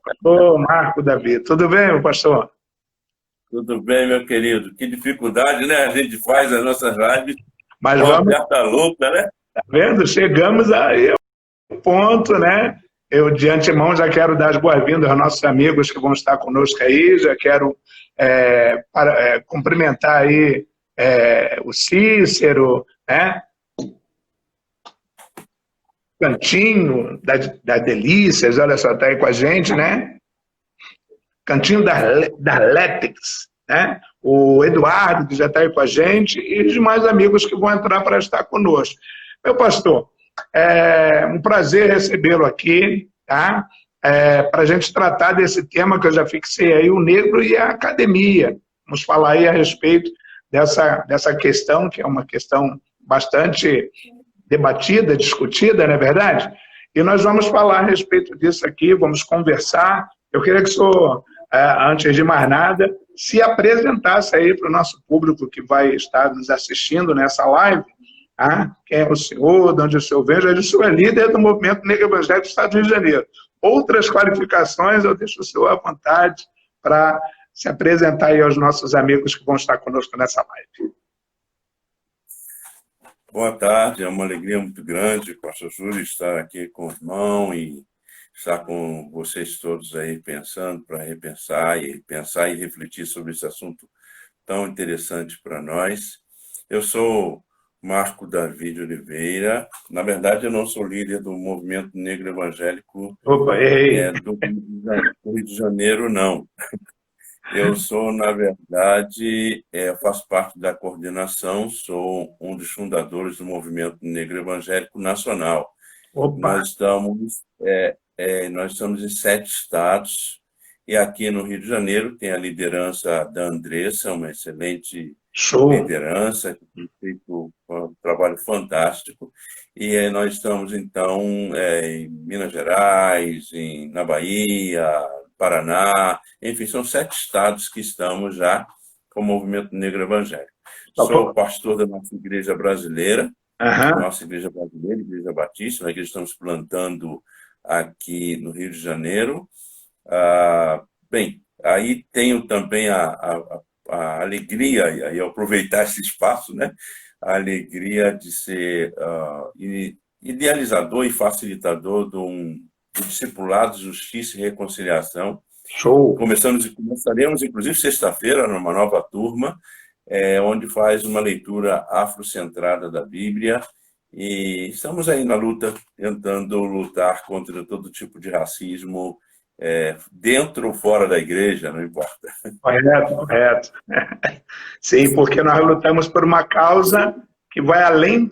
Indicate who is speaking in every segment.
Speaker 1: Pastor Marco Davi. Tudo bem, meu pastor?
Speaker 2: Tudo bem, meu querido? Que dificuldade, né? A gente faz as nossas lives
Speaker 1: Mas
Speaker 2: com a
Speaker 1: vamos,
Speaker 2: certa luta, né?
Speaker 1: tá vendo? Chegamos aí ao ponto, né? Eu, de antemão, já quero dar as boas-vindas aos nossos amigos que vão estar conosco aí. Já quero cumprimentar aí o Cícero, né? Cantinho das Delícias, olha só, está aí com a gente, né? Cantinho da Letix, né? O Eduardo, que já está aí com a gente, e os demais amigos que vão entrar para estar conosco. Meu pastor, é um prazer recebê-lo aqui, tá? Para a gente tratar desse tema que eu já fixei aí, o negro e a academia. Vamos falar aí a respeito dessa questão, que é uma questão bastante debatida, discutida, não é verdade? E nós vamos falar a respeito disso aqui, vamos conversar. Eu queria que o senhor, antes de mais nada, se apresentasse aí para o nosso público que vai estar nos assistindo nessa live. Quem é o senhor, de onde o senhor vem? Já disse, o senhor é líder do Movimento Negro Evangélico do Estado do Rio de Janeiro. Outras qualificações, eu deixo o senhor à vontade para se apresentar aí aos nossos amigos que vão estar conosco nessa live.
Speaker 2: Boa tarde, é uma alegria muito grande, pastor Júlio, estar aqui com o irmão e estar com vocês todos aí pensando para repensar e pensar e refletir sobre esse assunto tão interessante para nós. Eu sou Marco Davi de Oliveira. Na verdade, eu não sou líder do Movimento Negro Evangélico do Rio de Janeiro, não. Eu sou, na verdade, faço parte da coordenação, sou um dos fundadores do Movimento Negro Evangélico Nacional. Nós estamos em 7 estados, e aqui no Rio de Janeiro tem a liderança da Andressa, uma excelente liderança, que tem feito um trabalho fantástico, e nós estamos, então, em Minas Gerais, na Bahia, Paraná, enfim, são 7 estados que estamos já com o Movimento Negro Evangélico. Sou pastor da nossa igreja brasileira, nossa igreja brasileira, Igreja Batista, que estamos plantando aqui no Rio de Janeiro. Bem, aí tenho também a alegria, e aí aproveitar esse espaço, né? A alegria de ser idealizador e facilitador do Discipulado, Justiça e Reconciliação.
Speaker 1: Show!
Speaker 2: Começaremos, inclusive, sexta-feira, numa nova turma, onde faz uma leitura afrocentrada da Bíblia, e estamos aí na luta, tentando lutar contra todo tipo de racismo, dentro ou fora da igreja, não importa.
Speaker 1: Correto. Sim, porque nós lutamos por uma causa que vai além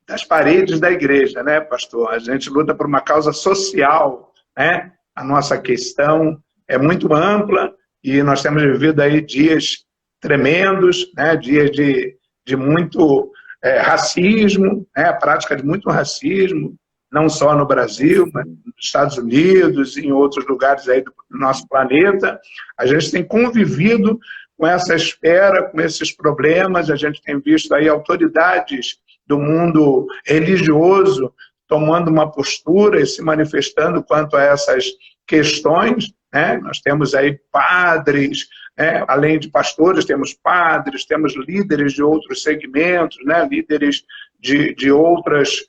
Speaker 1: das paredes da igreja, né, pastor? A gente luta por uma causa social, né? A nossa questão é muito ampla e nós temos vivido aí dias tremendos, né? Dias de muito racismo, né? A prática de muito racismo, não só no Brasil, mas nos Estados Unidos e em outros lugares aí do nosso planeta. A gente tem convivido com essa esfera, com esses problemas. A gente tem visto aí autoridades do mundo religioso tomando uma postura e se manifestando quanto a essas questões, né? Nós temos aí padres, né? Além de pastores, temos padres, temos líderes de outros segmentos, né? Líderes de outras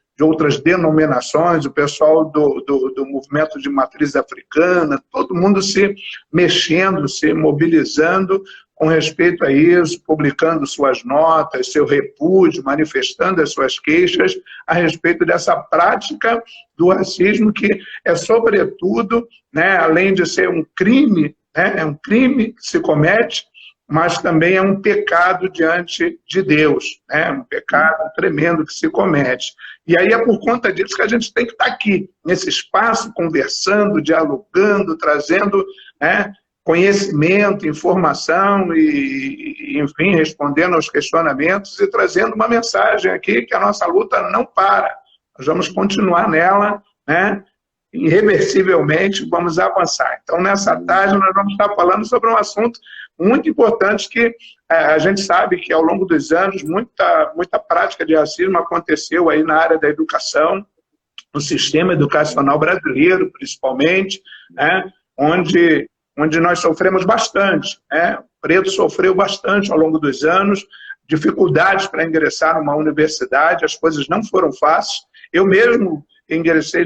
Speaker 1: denominações, o pessoal do movimento de matriz africana, todo mundo se mexendo, se mobilizando com respeito a isso, publicando suas notas, seu repúdio, manifestando as suas queixas a respeito dessa prática do racismo que é, sobretudo, né, além de ser um crime, né, é um crime que se comete, mas também é um pecado diante de Deus, né? Um pecado tremendo que se comete. E aí é por conta disso que a gente tem que estar aqui, nesse espaço, conversando, dialogando, trazendo, né, conhecimento, informação e, enfim, respondendo aos questionamentos e trazendo uma mensagem aqui que a nossa luta não para. Nós vamos continuar nela, né? Irreversivelmente, vamos avançar. Então, nessa tarde, nós vamos estar falando sobre um assunto muito importante que a gente sabe que, ao longo dos anos, muita prática de racismo aconteceu aí na área da educação, no sistema educacional brasileiro, principalmente, né? onde nós sofremos bastante, né? O preto sofreu bastante ao longo dos anos, dificuldades para ingressar numa universidade, as coisas não foram fáceis. Eu mesmo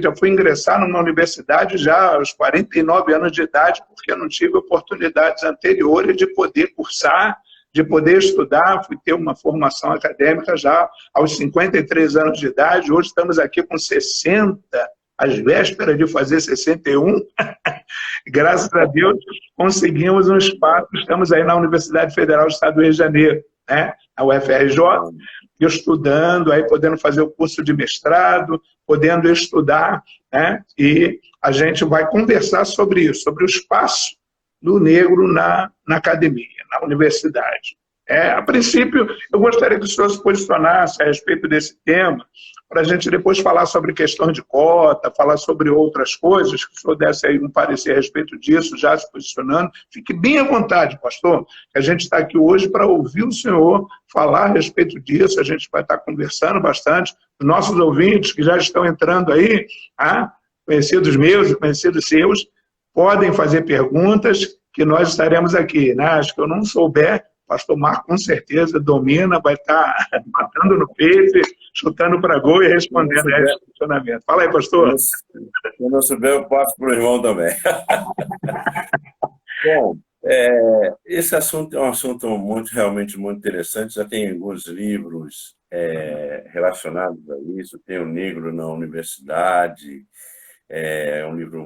Speaker 1: já fui ingressar numa universidade já aos 49 anos de idade, porque eu não tive oportunidades anteriores de poder cursar, de poder estudar, fui ter uma formação acadêmica já aos 53 anos de idade, hoje estamos aqui com 60, às vésperas de fazer 61, graças a Deus conseguimos um espaço, estamos aí na Universidade Federal do Estado do Rio de Janeiro, né? A UFRJ, estudando, aí podendo fazer o curso de mestrado, podendo estudar, né? E a gente vai conversar sobre isso, sobre o espaço do negro na academia, na universidade. A princípio, eu gostaria que o senhor se posicionasse a respeito desse tema, para a gente depois falar sobre questão de cota, falar sobre outras coisas, que o senhor desse aí um parecer a respeito disso, já se posicionando. Fique bem à vontade, pastor, que a gente está aqui hoje para ouvir o senhor falar a respeito disso, a gente vai estar conversando bastante. Os nossos ouvintes que já estão entrando aí, conhecidos meus e conhecidos seus, podem fazer perguntas que nós estaremos aqui, né? Acho que eu não souber, o pastor Marco com certeza domina, vai estar matando no peito, chutando para gol e respondendo a esse questionamento. Fala aí, pastor.
Speaker 2: Se eu não souber, eu passo para o irmão também. Bom, esse assunto é um assunto realmente muito interessante, já tem alguns livros relacionados a isso, tem o Negro na Universidade, é um livro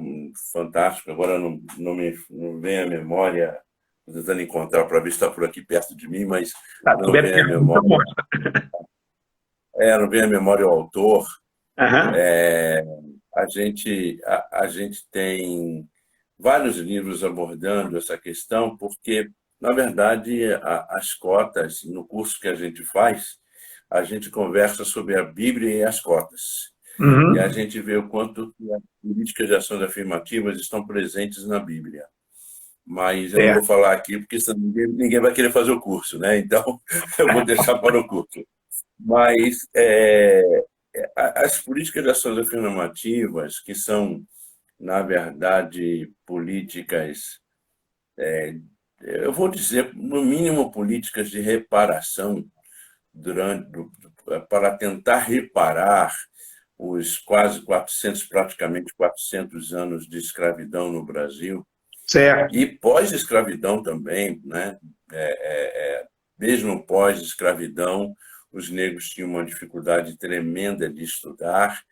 Speaker 2: fantástico, agora não me vem à memória, estou tentando encontrar para ver se está por aqui perto de mim, mas não vem à memória. Não vem à memória o autor. A gente tem vários livros abordando essa questão, porque, na verdade, as cotas, no curso que a gente faz, a gente conversa sobre a Bíblia e as cotas. E a gente vê o quanto as políticas de ações afirmativas estão presentes na Bíblia. Mas eu não vou falar aqui, porque senão ninguém vai querer fazer o curso, né? Então, eu vou deixar para o curso. Mas as políticas de ações afirmativas, que são, na verdade, políticas, eu vou dizer, no mínimo, políticas de reparação, para tentar reparar os quase 400, praticamente 400 anos de escravidão no Brasil,
Speaker 1: certo.
Speaker 2: E pós-escravidão também, né? Mesmo pós-escravidão, os negros tinham uma dificuldade tremenda de estudar,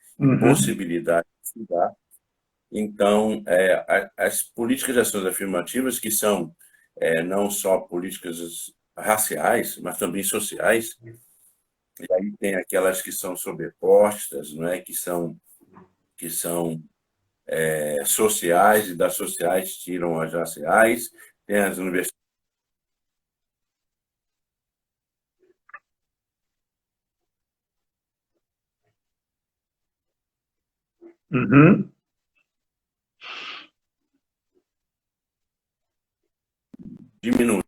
Speaker 2: possibilidade de estudar. Então, as políticas de ações afirmativas, que são não só políticas raciais, mas também sociais, e aí tem aquelas que são sobrepostas, não é? que são sociais, e das sociais tiram as raciais, tem as universidades. Diminuir,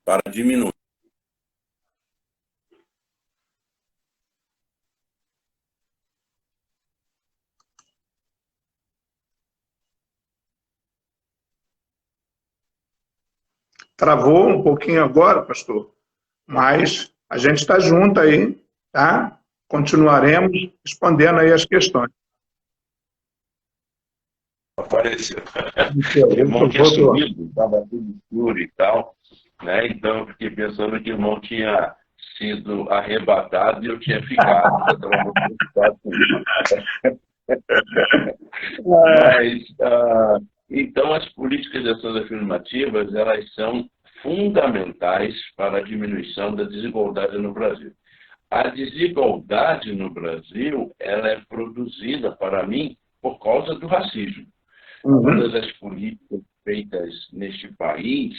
Speaker 2: para diminuir.
Speaker 1: Travou um pouquinho agora, pastor, mas a gente está junto aí, tá? Continuaremos respondendo aí as questões.
Speaker 3: Apareceu. O irmão tinha subido, estava tudo escuro e tal, né? Então eu fiquei pensando que o irmão tinha sido arrebatado e eu tinha ficado. Eu estava muito preocupado com isso. Mas, então, as políticas de ações afirmativas, elas são fundamentais para a diminuição da desigualdade no Brasil. A desigualdade no Brasil, ela é produzida, para mim, por causa do racismo. Todas as políticas feitas neste país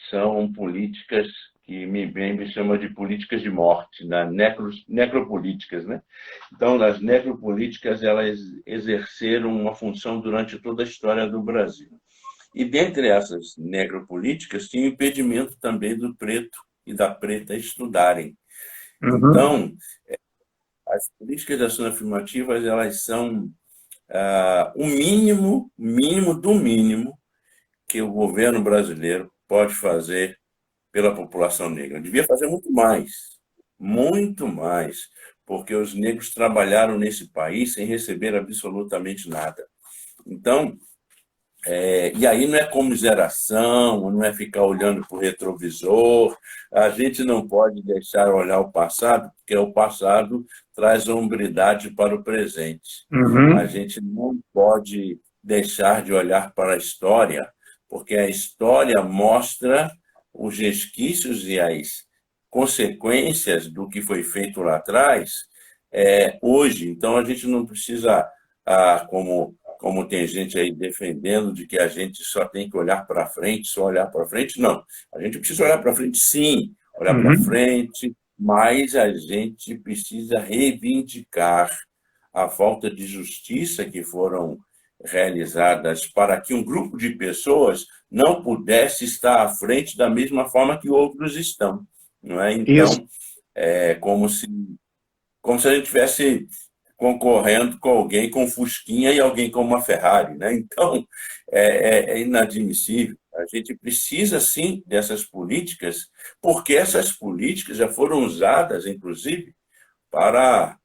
Speaker 3: são políticas que me chama de políticas de morte, necropolíticas, né? Então, as necropolíticas, elas exerceram uma função durante toda a história do Brasil. E dentre essas necropolíticas, tinha o impedimento também do preto e da preta estudarem. Então, as políticas de ações afirmativas, elas são
Speaker 2: o mínimo do mínimo que o governo brasileiro pode fazer pela população negra. Devia fazer muito mais, porque os negros trabalharam nesse país sem receber absolutamente nada. Então, e aí não é comiseração, não é ficar olhando para o retrovisor, a gente não pode deixar olhar o passado, porque o passado traz hombridade para o presente. A gente não pode deixar de olhar para a história, porque a história mostra os resquícios e as consequências do que foi feito lá atrás hoje. Então, a gente não precisa, como tem gente aí defendendo de que a gente só tem que olhar para frente, só olhar para frente. Não, a gente precisa olhar para frente, sim, olhar para frente, mas a gente precisa reivindicar a falta de justiça que foram realizadas para que um grupo de pessoas não pudesse estar à frente da mesma forma que outros estão. Não é? Então, é como se a gente tivesse concorrendo com alguém com Fusquinha e alguém com uma Ferrari, né? Então, é inadmissível. A gente precisa, sim, dessas políticas, porque essas políticas já foram usadas, inclusive, para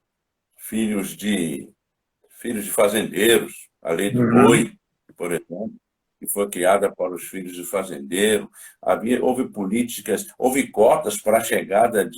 Speaker 2: filhos de fazendeiros. A lei do boi, por exemplo, que foi criada para os filhos de fazendeiro. Houve políticas, houve cotas para a chegada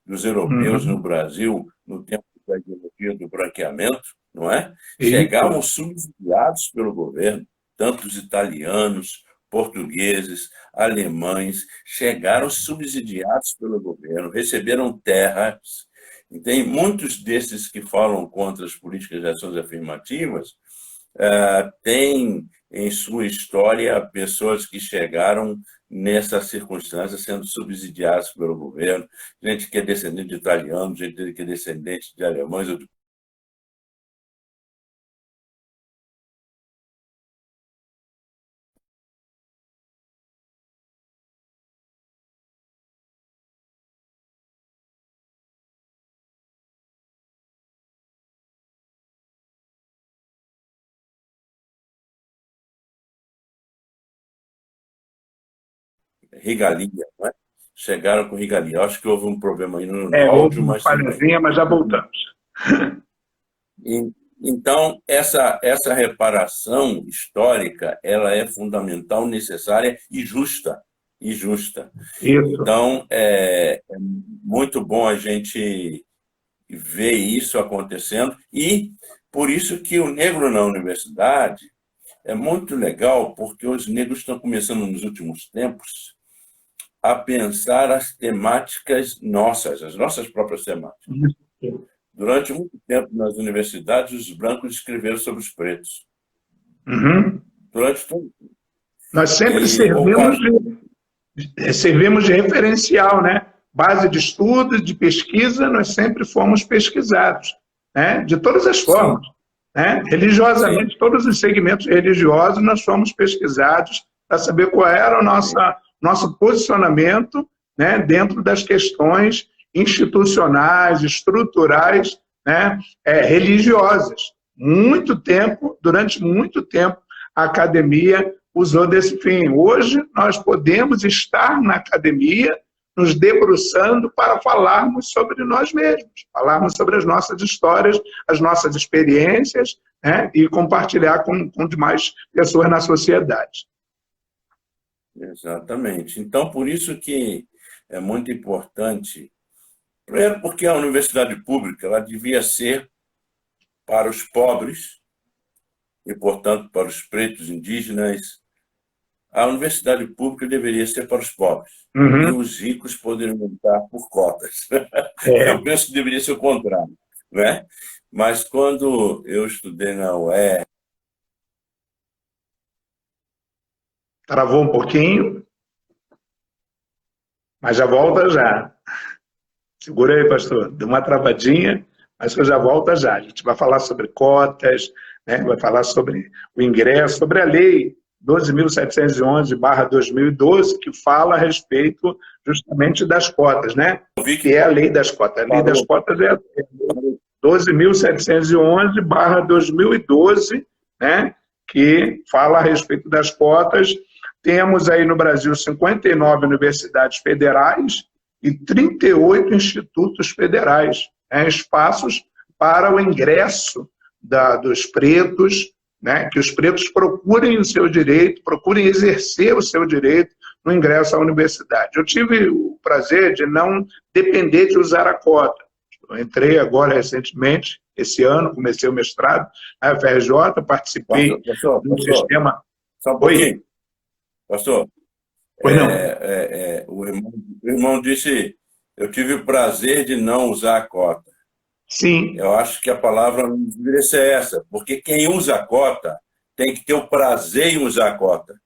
Speaker 2: dos europeus no Brasil no tempo da ideologia do branqueamento, não é? Chegavam subsidiados pelo governo, tanto os italianos, portugueses, alemães, chegaram subsidiados pelo governo, receberam terras. E tem muitos desses que falam contra as políticas de ações afirmativas, têm em sua história pessoas que chegaram nessa circunstância sendo subsidiadas pelo governo, gente que é descendente de italianos, gente que é descendente de alemães. Regalia, não é? Chegaram com regalia. Acho que houve um problema aí no áudio,
Speaker 1: mas já voltamos.
Speaker 2: Então, essa reparação histórica, ela é fundamental, necessária e justa. Então, é muito bom a gente ver isso acontecendo, e por isso que o negro na universidade é muito legal, porque os negros estão começando nos últimos tempos a pensar as temáticas nossas, as nossas próprias temáticas. Durante muito tempo, nas universidades, os brancos escreveram sobre os pretos. Durante todo...
Speaker 1: Nós sempre servimos de referencial, né? Base de estudo, de pesquisa, nós sempre fomos pesquisados, né? De todas as formas. Né? Religiosamente, todos os segmentos religiosos, nós fomos pesquisados para saber qual era o nosso posicionamento, né, dentro das questões institucionais, estruturais, né, religiosas. Durante muito tempo, a academia usou desse fim. Hoje, nós podemos estar na academia nos debruçando para falarmos sobre nós mesmos, falarmos sobre as nossas histórias, as nossas experiências, né, e compartilhar com demais pessoas na sociedade.
Speaker 2: Exatamente. Então, por isso que é muito importante, primeiro porque a universidade pública ela devia ser para os pobres e, portanto, para os pretos indígenas. A universidade pública deveria ser para os pobres. E os ricos poderiam entrar por cotas. Eu penso que deveria ser o contrário, né? Mas quando eu estudei na UERJ...
Speaker 1: Travou um pouquinho, mas já volta já. Segura aí, pastor. Deu uma travadinha, mas eu já volta já. A gente vai falar sobre cotas, né? Vai falar sobre o ingresso, sobre a lei 12.711/2012, que fala a respeito justamente das cotas, né? Que é a lei das cotas. A lei das cotas é... 12.711/2012, né, que fala a respeito das cotas. Temos aí no Brasil 59 universidades federais e 38 institutos federais, né, espaços para o ingresso dos pretos, né, que os pretos procurem o seu direito, procurem exercer o seu direito no ingresso à universidade. Eu tive o prazer de não depender de usar a cota. Eu entrei agora recentemente, esse ano, comecei o mestrado na FRJ, participei do sistema...
Speaker 2: Só um pouquinho. Pastor,
Speaker 1: Pois não.
Speaker 2: O irmão disse, eu tive o prazer de não usar a cota.
Speaker 1: Sim.
Speaker 2: Eu acho que a palavra não deveria ser essa, porque quem usa a cota tem que ter o prazer em usar a cota.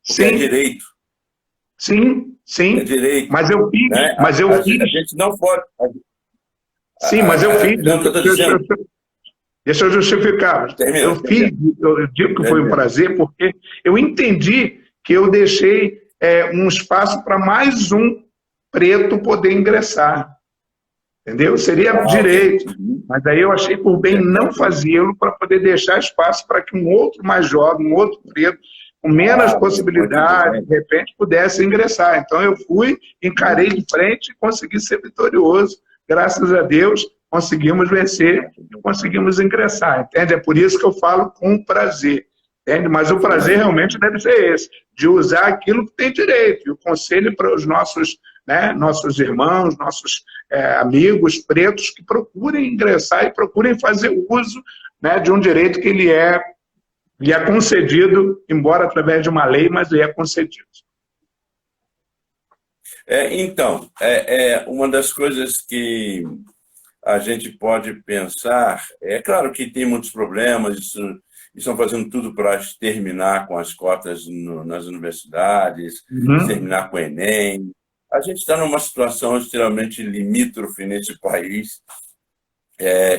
Speaker 2: Porque é direito.
Speaker 1: Sim, sim.
Speaker 2: É direito.
Speaker 1: Mas eu fiz.
Speaker 2: Né?
Speaker 1: Mas eu fiz.
Speaker 2: A gente não pode.
Speaker 1: Sim, mas eu fiz. Deixa eu justificar. Eu digo que foi um prazer, porque eu entendi que eu deixei um espaço para mais um preto poder ingressar. Entendeu? Seria direito. Mas aí eu achei por bem não fazê-lo para poder deixar espaço para que um outro mais jovem, um outro preto, com menos possibilidade, de repente, pudesse ingressar. Então eu fui, encarei de frente e consegui ser vitorioso. Graças a Deus, conseguimos vencer e conseguimos ingressar. Entende? É por isso que eu falo com prazer. Entende? Mas o prazer realmente deve ser esse, de usar aquilo que tem direito. E o conselho para os nossos, né, nossos irmãos, nossos amigos pretos que procurem ingressar e procurem fazer uso, né, de um direito que lhe é concedido, embora através de uma lei, mas lhe é concedido.
Speaker 2: Então, uma das coisas que a gente pode pensar, é claro que tem muitos problemas, estão fazendo tudo para terminar com as cotas nas universidades, terminar com o Enem. A gente está numa situação extremamente limítrofe nesse país,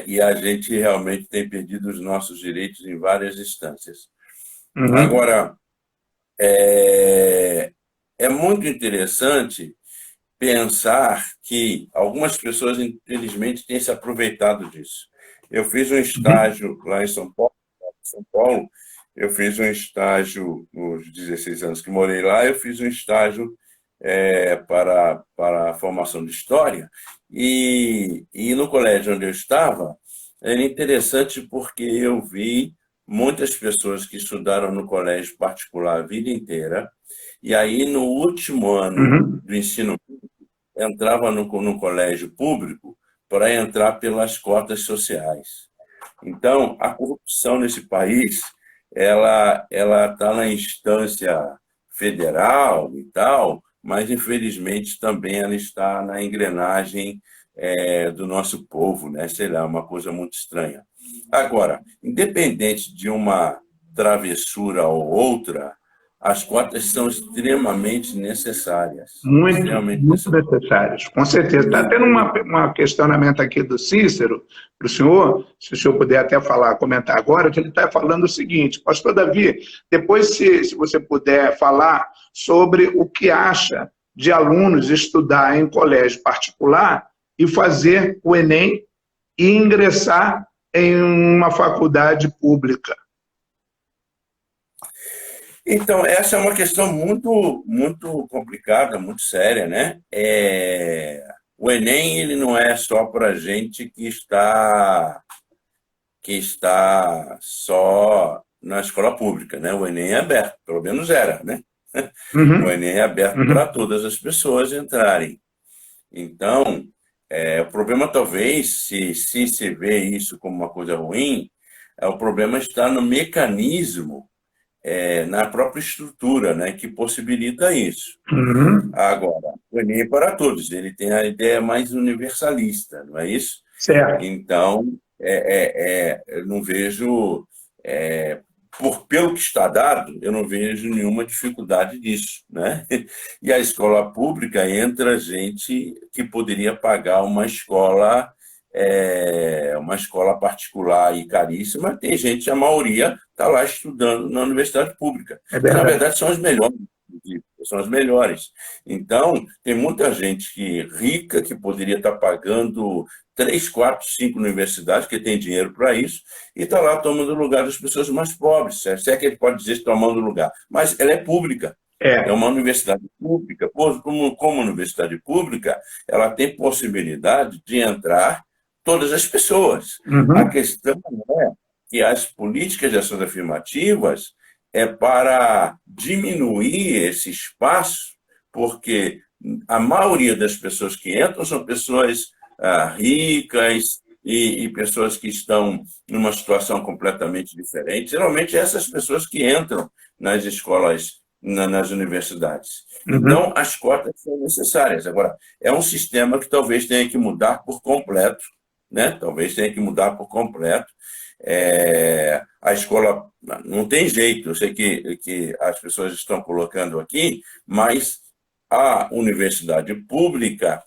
Speaker 2: e a gente realmente tem perdido os nossos direitos em várias instâncias. Agora, é muito interessante pensar que algumas pessoas, infelizmente, têm se aproveitado disso. Eu fiz um estágio lá em São Paulo, eu fiz um estágio, nos 16 anos que morei lá, eu fiz um estágio para a formação de História, e no colégio onde eu estava, era interessante porque eu vi muitas pessoas que estudaram no colégio particular a vida inteira, e aí no último ano do ensino entrava no colégio público para entrar pelas cotas sociais. Então, a corrupção nesse país, ela está na instância federal e tal, mas, infelizmente, também ela está na engrenagem do nosso povo, né? Sei lá, uma coisa muito estranha. Agora, independente de uma travessura ou outra, as cotas são extremamente necessárias.
Speaker 1: Muito necessárias, com certeza. Está tendo um questionamento aqui do Cícero, para o senhor, se o senhor puder até comentar agora, que ele está falando o seguinte: pastor Davi, depois, se você puder falar sobre o que acha de alunos estudar em colégio particular e fazer o Enem e ingressar em uma faculdade pública.
Speaker 2: Então, essa é uma questão muito, muito complicada, muito séria, né? O Enem, ele não é só para gente que está só na escola pública, né? O Enem é aberto, pelo menos era, né? O Enem é aberto para todas as pessoas entrarem. Então, o problema talvez, se se vê isso como uma coisa ruim, o problema está no mecanismo, na própria estrutura, né, que possibilita isso. Agora, o Enem é para todos, ele tem a ideia mais universalista, não é isso?
Speaker 1: Certo.
Speaker 2: Então, eu não vejo, pelo que está dado, eu não vejo nenhuma dificuldade disso, né? E a escola pública entra gente que poderia pagar uma escola particular e caríssima. Tem gente, a maioria está lá estudando na universidade pública. Que, na verdade, são as melhores. são as melhores. Então, tem muita gente rica que poderia estar pagando 3, 4, 5 universidades, que tem dinheiro para isso, e está lá tomando lugar das pessoas mais pobres. Se é que ele pode dizer que tomando lugar. Mas ela é pública. É uma universidade pública. Como universidade pública, ela tem possibilidade de entrar todas as pessoas.
Speaker 1: Uhum.
Speaker 2: A questão é que as políticas de ações afirmativas é para diminuir esse espaço, porque a maioria das pessoas que entram são pessoas ricas e pessoas que estão numa situação completamente diferente. Geralmente, essas pessoas que entram nas escolas, nas universidades.
Speaker 1: Uhum.
Speaker 2: Então, as cotas são necessárias. Agora, é um sistema que talvez tenha que mudar por completo, né? Talvez tenha que mudar por completo. A escola não tem jeito, eu sei que as pessoas estão colocando aqui, mas a universidade pública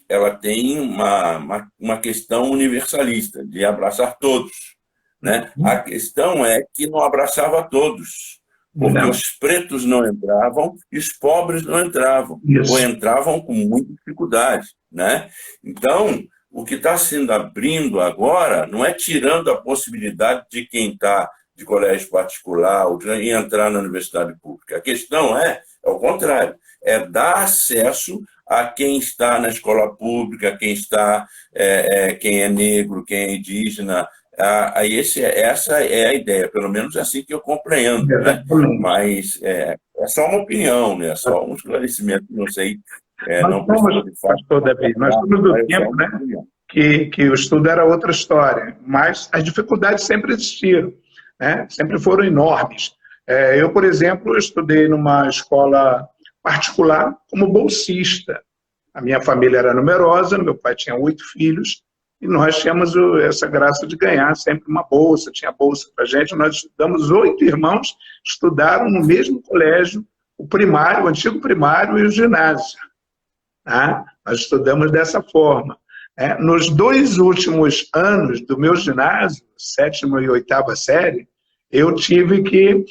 Speaker 2: ela tem uma questão universalista, de abraçar todos, né? A questão é que não abraçava todos, porque os pretos não entravam e os pobres não entravam, ou entravam com muita dificuldade, né? Então, o que está sendo abrindo agora não é tirando a possibilidade de quem está de colégio particular ou de entrar na universidade pública. A questão é o contrário, é dar acesso a quem está na escola pública, quem é negro, quem é indígena. Essa é a ideia, pelo menos é assim que eu compreendo, né? Mas é só uma opinião, né? É só um esclarecimento, não sei.
Speaker 1: Pastor Davi, nós estamos no tempo, né, que o estudo era outra história, mas as dificuldades sempre existiram, né? Sempre foram enormes. Eu, por exemplo, estudei numa escola particular como bolsista. A minha família era numerosa, meu pai tinha 8 filhos, e nós tínhamos essa graça de ganhar sempre uma bolsa, tinha bolsa para a gente. Nós estudamos 8 irmãos, estudaram no mesmo colégio, o primário, o antigo primário e o ginásio. Tá? Nós estudamos dessa forma. Nos 2 últimos anos do meu ginásio, 7ª e 8ª série, eu tive que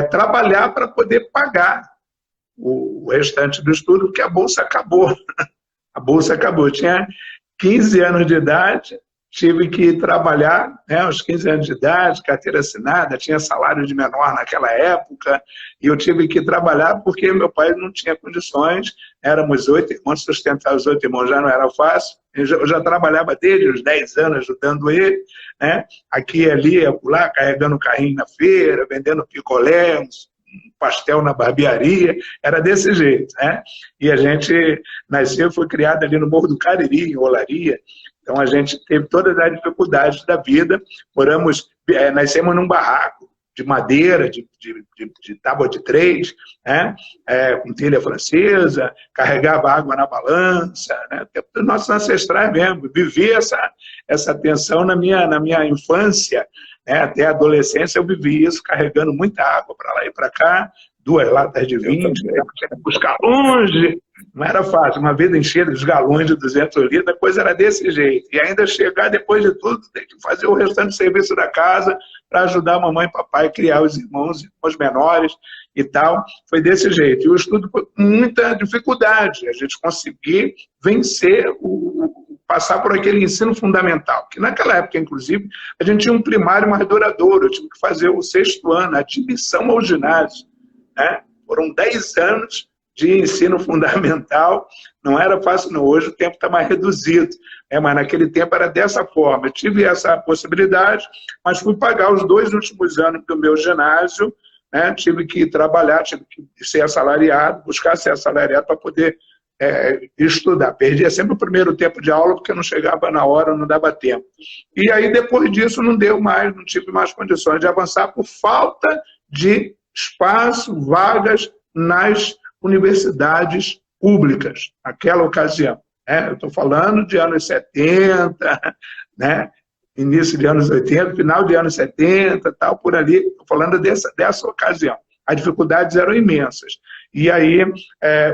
Speaker 1: trabalhar para poder pagar o restante do estudo, porque a bolsa acabou. A bolsa acabou. Eu tinha 15 anos de idade, tive que trabalhar, né, aos 15 anos de idade, carteira assinada, tinha salário de menor naquela época, e eu tive que trabalhar porque meu pai não tinha condições, éramos 8 irmãos, sustentar os 8 irmãos já não era fácil, eu já trabalhava desde os 10 anos ajudando ele, né, aqui e ali, lá, carregando carrinho na feira, vendendo picolé, um pastel na barbearia, era desse jeito, né? E a gente nasceu, foi criado ali no Morro do Cariri, em Olaria. Então a gente teve todas as dificuldades da vida. Nascemos num barraco de madeira, de tábua de 3, né? Com telha francesa, carregava água na balança, né? Nossos ancestrais mesmo. Vivi essa tensão na minha infância. Até a adolescência eu vivi isso, carregando muita água para lá e para cá, 2 latas de vinho, buscar longe, não era fácil. Uma vida enchida de galões de 200 litros, a coisa era desse jeito. E ainda chegar, depois de tudo, tem que fazer o restante do serviço da casa para ajudar a mamãe e papai a criar os irmãos menores e tal. Foi desse jeito. E o estudo foi com muita dificuldade, a gente conseguir vencer passar por aquele ensino fundamental, que naquela época, inclusive, a gente tinha um primário mais duradouro, eu tive que fazer o 6º ano, a admissão ao ginásio, né? Foram 10 anos de ensino fundamental, não era fácil não, hoje o tempo está mais reduzido, mas naquele tempo era dessa forma, eu tive essa possibilidade, mas fui pagar os 2 últimos anos do meu ginásio, né? Tive que trabalhar, tive que ser assalariado, buscar ser assalariado para poder estudar. Perdia sempre o primeiro tempo de aula porque não chegava na hora, não dava tempo. E aí, depois disso, não tive mais condições de avançar por falta de espaço, vagas nas universidades públicas, naquela ocasião. Eu estou falando de anos 70, né? Início de anos 80, final de anos 70, tal, por ali. Estou falando dessa ocasião. As dificuldades eram imensas. E aí,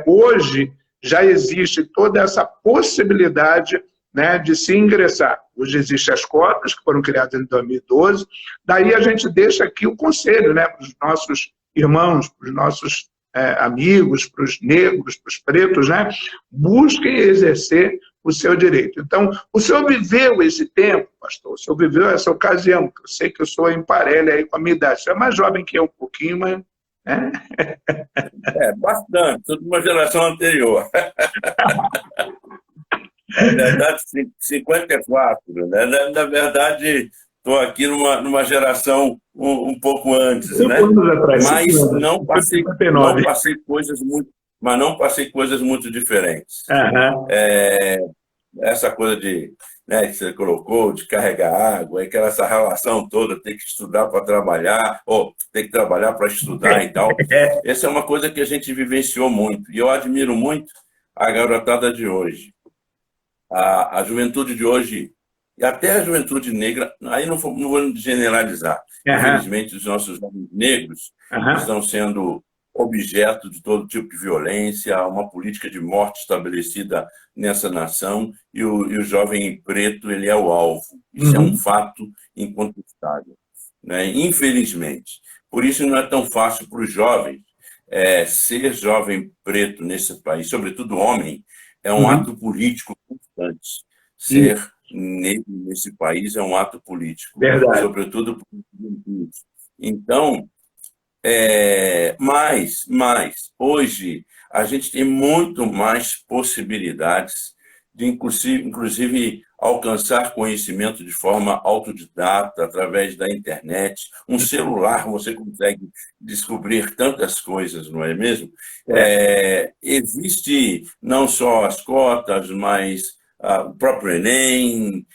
Speaker 1: hoje, já existe toda essa possibilidade, né, de se ingressar. Hoje existem as cotas, que foram criadas em 2012, daí a gente deixa aqui o conselho, né, para os nossos irmãos, para os nossos amigos, para os negros, para os pretos, né? Busquem exercer o seu direito. Então, o senhor viveu esse tempo, pastor, o senhor viveu essa ocasião, que eu sei que eu sou em parelho aí com a minha idade, o senhor é mais jovem que eu um pouquinho, mas...
Speaker 2: Bastante, sou de uma geração anterior. Na verdade, 54, né? Na verdade, estou aqui numa geração um pouco antes, né? Mas não passei coisas muito diferentes. Essa coisa de, né, que você colocou, de carregar água, essa relação toda, ter que estudar para trabalhar, ou ter que trabalhar para estudar e tal. Essa é uma coisa que a gente vivenciou muito. E eu admiro muito a garotada de hoje. A juventude de hoje, e até a juventude negra, aí não vou generalizar. Infelizmente, os nossos jovens negros estão sendo objeto de todo tipo de violência, uma política de morte estabelecida nessa nação, e o jovem preto ele é o alvo. Isso é um fato incontestável, né? Infelizmente. Por isso não é tão fácil para os jovens ser jovem preto nesse país, sobretudo homem, é um ato político constante. Ser negro nesse país é um ato político, sobretudo para os juventude. Então, mas hoje a gente tem muito mais possibilidades de, inclusive, alcançar conhecimento de forma autodidata, através da internet. Um celular, você consegue descobrir tantas coisas, não é mesmo? Existe não só as cotas, mas o próprio Enem,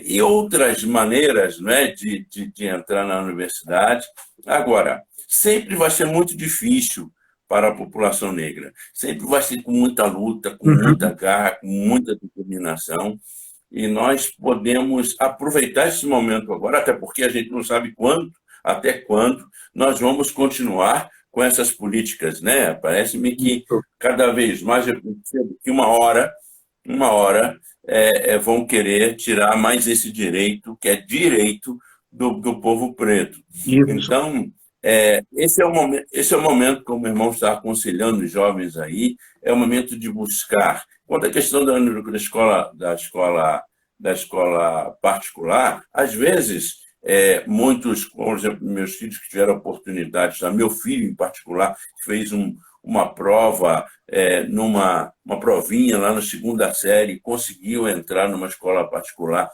Speaker 2: e outras maneiras, né, de entrar na universidade. Agora, sempre vai ser muito difícil para a população negra. Sempre vai ser com muita luta, com muita garra, com muita determinação. E nós podemos aproveitar esse momento agora, até porque a gente não sabe até quando nós vamos continuar com essas políticas, né? Parece-me que cada vez mais eu percebo que uma hora vão querer tirar mais esse direito, que é direito do povo preto. Então, esse é o momento, como o irmão está aconselhando os jovens aí, é o momento de buscar. Quanto à questão da escola particular, às vezes, muitos, por exemplo, meus filhos que tiveram oportunidade, meu filho em particular, que fez uma prova, uma provinha lá na segunda série, conseguiu entrar numa escola particular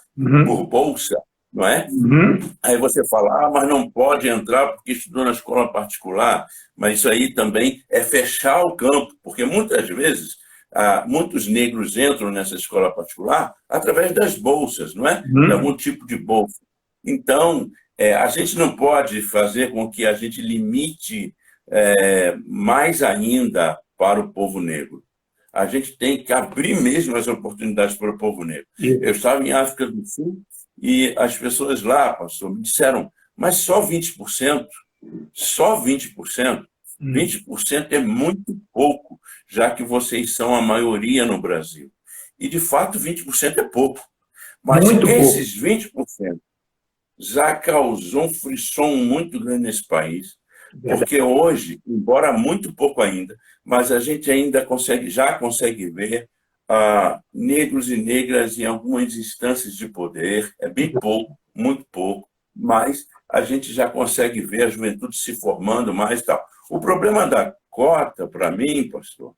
Speaker 2: por bolsa, não é? Aí você fala, mas não pode entrar porque estudou na escola particular, mas isso aí também é fechar o campo, porque muitas vezes muitos negros entram nessa escola particular através das bolsas, não é? De algum tipo de bolsa. Então, a gente não pode fazer com que a gente limite mais ainda para o povo negro. A gente tem que abrir mesmo as oportunidades para o povo negro. Eu estava em África do Sul e as pessoas lá, pastor, me disseram, mas só 20%? Só 20%? 20% é muito pouco, já que vocês são a maioria no Brasil. E, de fato, 20% é pouco. Mas esses 20% já causou um frisson muito grande nesse país, porque hoje, embora muito pouco ainda, mas a gente ainda já consegue ver negros e negras em algumas instâncias de poder, é bem pouco, muito pouco, mas a gente já consegue ver a juventude se formando mais e tal. O problema da cota, para mim, pastor,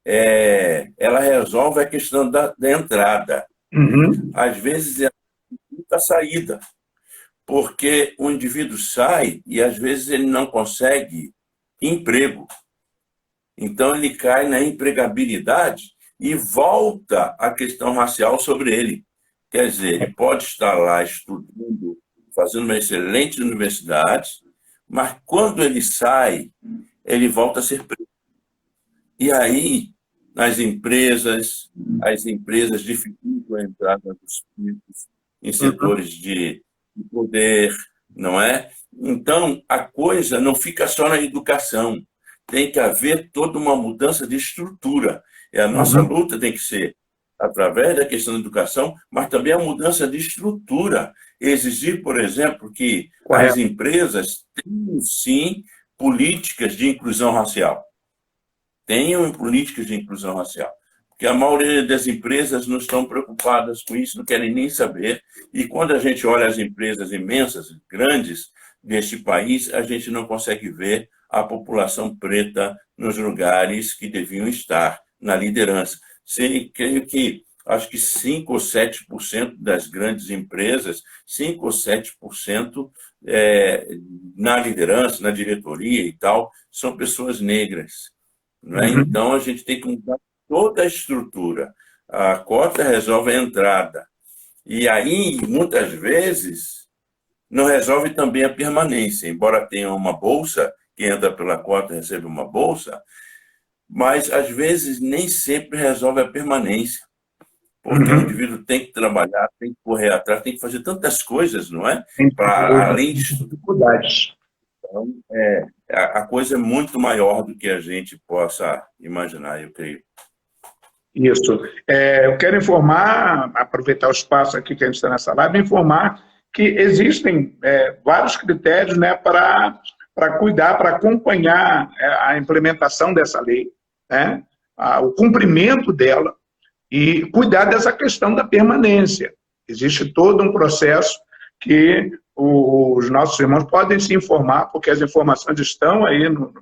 Speaker 2: ela resolve a questão da entrada. Às vezes é a saída, porque o indivíduo sai e, às vezes, ele não consegue emprego. Então, ele cai na empregabilidade e volta a questão racial sobre ele. Quer dizer, ele pode estar lá estudando, fazendo uma excelente universidade, mas, quando ele sai, ele volta a ser preto. E aí, as empresas dificultam a entrada dos pretos em setores de poder, não é? Então, a coisa não fica só na educação. Tem que haver toda uma mudança de estrutura. E a nossa luta tem que ser através da questão da educação, mas também a mudança de estrutura. Exigir, por exemplo, que as empresas tenham, sim, políticas de inclusão racial. Tenham políticas de inclusão racial. Porque a maioria das empresas não estão preocupadas com isso, não querem nem saber. E quando a gente olha as empresas imensas, grandes deste país, a gente não consegue ver a população preta nos lugares que deviam estar, na liderança. Creio que, acho que 5 ou 7% das grandes empresas, 5 ou 7% na liderança, na diretoria e tal, são pessoas negras. Não é? Então, a gente tem que mudar toda a estrutura. A cota resolve a entrada. E aí, muitas vezes, não resolve também a permanência. Embora tenha uma bolsa, que entra pela cota recebe uma bolsa, mas, às vezes, nem sempre resolve a permanência. Porque o indivíduo tem que trabalhar, tem que correr atrás, tem que fazer tantas coisas, não é? Para além de dificuldades. Então, a coisa é muito maior do que a gente possa imaginar, eu creio.
Speaker 1: Isso. Eu quero informar, aproveitar o espaço aqui que a gente está nessa live, informar que existem vários critérios, né, para cuidar, para acompanhar a implementação dessa lei, né, o cumprimento dela e cuidar dessa questão da permanência. Existe todo um processo que os nossos irmãos podem se informar, porque as informações estão aí no